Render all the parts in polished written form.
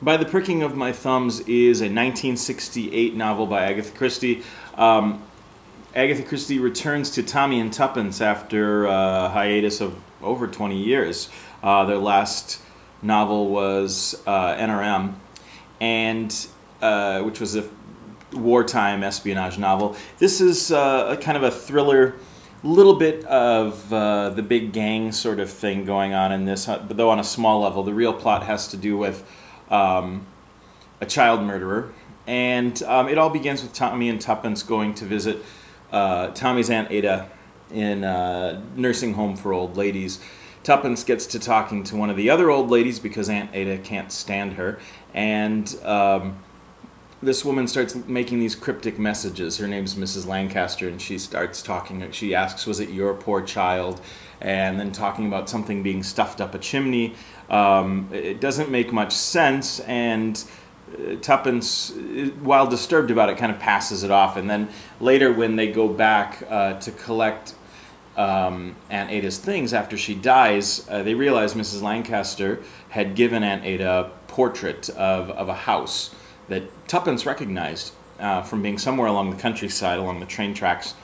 By the Pricking of My Thumbs is a 1968 novel by Agatha Christie. Agatha Christie returns to Tommy and Tuppence after a hiatus of over 20 years. Their last novel was NRM, and which was a wartime espionage novel. This is a kind of a thriller, little bit of the big gang sort of thing going on in this, but though on a small level. The real plot has to do with a child murderer, and it all begins with Tommy and Tuppence going to visit Tommy's Aunt Ada in a nursing home for old ladies. Tuppence gets to talking to one of the other old ladies because Aunt Ada can't stand her, and this woman starts making these cryptic messages. Her name's Mrs. Lancaster, and she starts talking. She asks, "Was it your poor child?" And then talking about something being stuffed up a chimney. It doesn't make much sense, and Tuppence, while disturbed about it, kind of passes it off. And then later, when they go back to collect Aunt Ada's things after she dies, they realize Mrs. Lancaster had given Aunt Ada a portrait of a house that Tuppence recognized from being somewhere along the countryside, along the train tracks.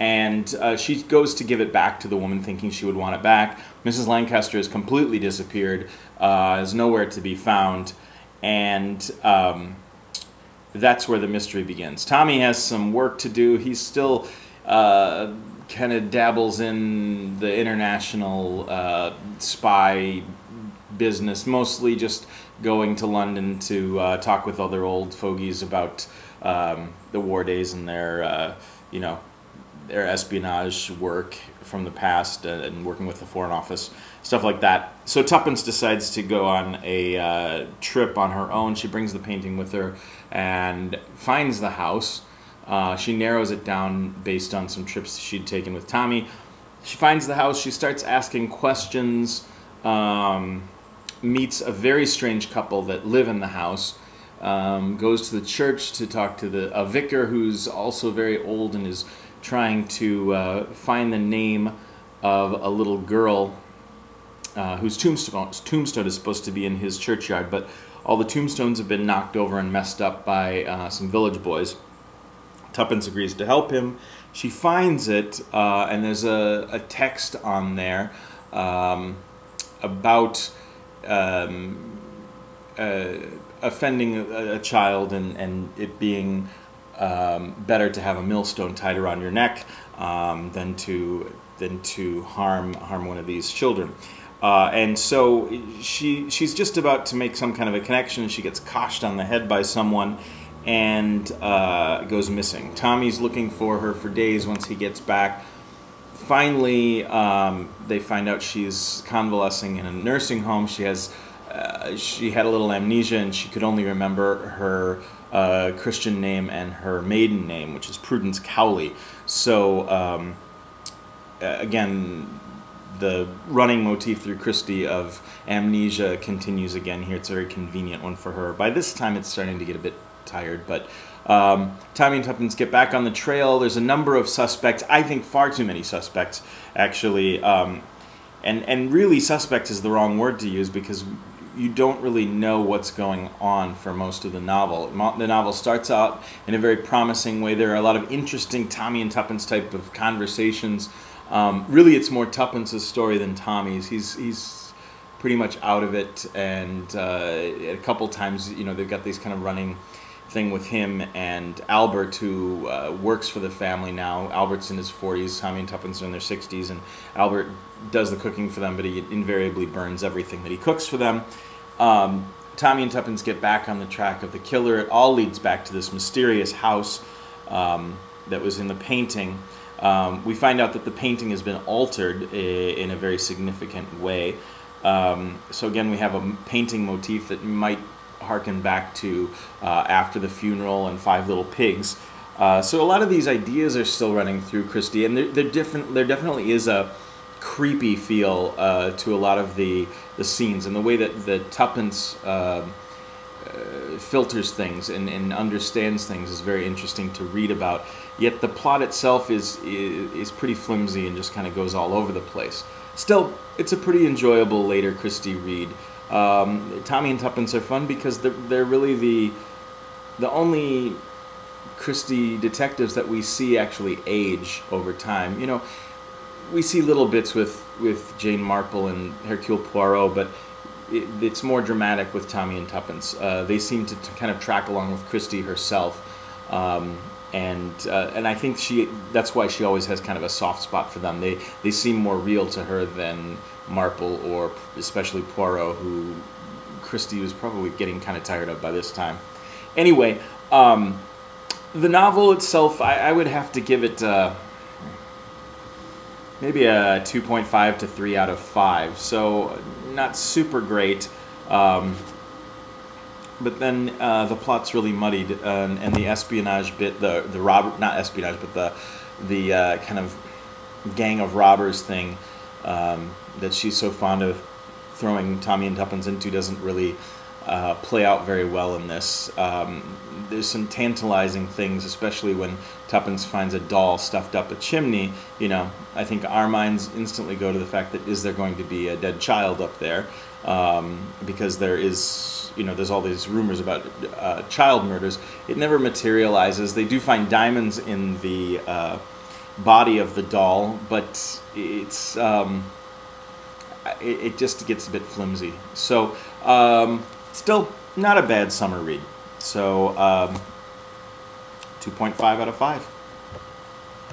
And she goes to give it back to the woman, thinking she would want it back. Mrs. Lancaster has completely disappeared, is nowhere to be found, and that's where the mystery begins. Tommy has some work to do. He's still kind of dabbles in the international spy business, mostly just going to London to talk with other old fogies about the war days and their, their espionage work from the past and working with the Foreign Office, stuff like that. So Tuppence decides to go on a trip on her own. She brings the painting with her and finds the house. She narrows it down based on some trips she'd taken with Tommy. She finds the house. She starts asking questions, meets a very strange couple that live in the house, goes to the church to talk to a vicar who's also very old and is trying to find the name of a little girl whose tombstone is supposed to be in his churchyard, but all the tombstones have been knocked over and messed up by some village boys. Tuppence agrees to help him. She finds it, and there's a text on there about offending a child and it being better to have a millstone tied around your neck than to harm one of these children. And so she's just about to make some kind of a connection. She gets coshed on the head by someone and goes missing. Tommy's looking for her for days. Once he gets back, finally they find out she's convalescing in a nursing home. She had a little amnesia, and she could only remember her Christian name and her maiden name, which is Prudence Cowley. So again, the running motif through Christie of amnesia continues again here. It's a very convenient one for her. By this time, it's starting to get a bit tired, but Tommy and Tuppence get back on the trail. There's a number of suspects. I think far too many suspects, actually. And really, suspect is the wrong word to use, because you don't really know what's going on for most of the novel. The novel starts out in a very promising way. There are a lot of interesting Tommy and Tuppence type of conversations. Really, it's more Tuppence's story than Tommy's. He's pretty much out of it, and a couple times, they've got these kind of running thing with him and Albert, who works for the family now. Albert's in his 40s, Tommy and Tuppence are in their 60s, and Albert does the cooking for them, but he invariably burns everything that he cooks for them. Tommy and Tuppence get back on the track of the killer. It all leads back to this mysterious house that was in the painting. We find out that the painting has been altered in a very significant way. So again, we have a painting motif that might harken back to After the Funeral and Five Little Pigs. So a lot of these ideas are still running through Christie, and they're different. There definitely is a creepy feel to a lot of the scenes, and the way that the Tuppence filters things and understands things is very interesting to read about. Yet the plot itself is pretty flimsy and just kind of goes all over the place. Still, it's a pretty enjoyable later Christie read. Tommy and Tuppence are fun because they're really the only Christie detectives that we see actually age over time. You know, we see little bits with Jane Marple and Hercule Poirot, but it's more dramatic with Tommy and Tuppence. They seem to kind of track along with Christie herself, and I think that's why she always has kind of a soft spot for them. They seem more real to her than Marple or especially Poirot, who Christie was probably getting kind of tired of by this time. Anyway, the novel itself, I would have to give it maybe a 2.5 to 3 out of 5. So not super great. But then the plot's really muddied, and the espionage bit, the not espionage, but the kind of gang of robbers thing that she's so fond of throwing Tommy and Tuppence into doesn't really play out very well in this. There's some tantalizing things, especially when Tuppence finds a doll stuffed up a chimney. You know, I think our minds instantly go to the fact that is there going to be a dead child up there? Because there is, you know, there's all these rumors about child murders. It never materializes. They do find diamonds in the body of the doll, but it's it just gets a bit flimsy. So still not a bad summer read. So 2.5 out of 5.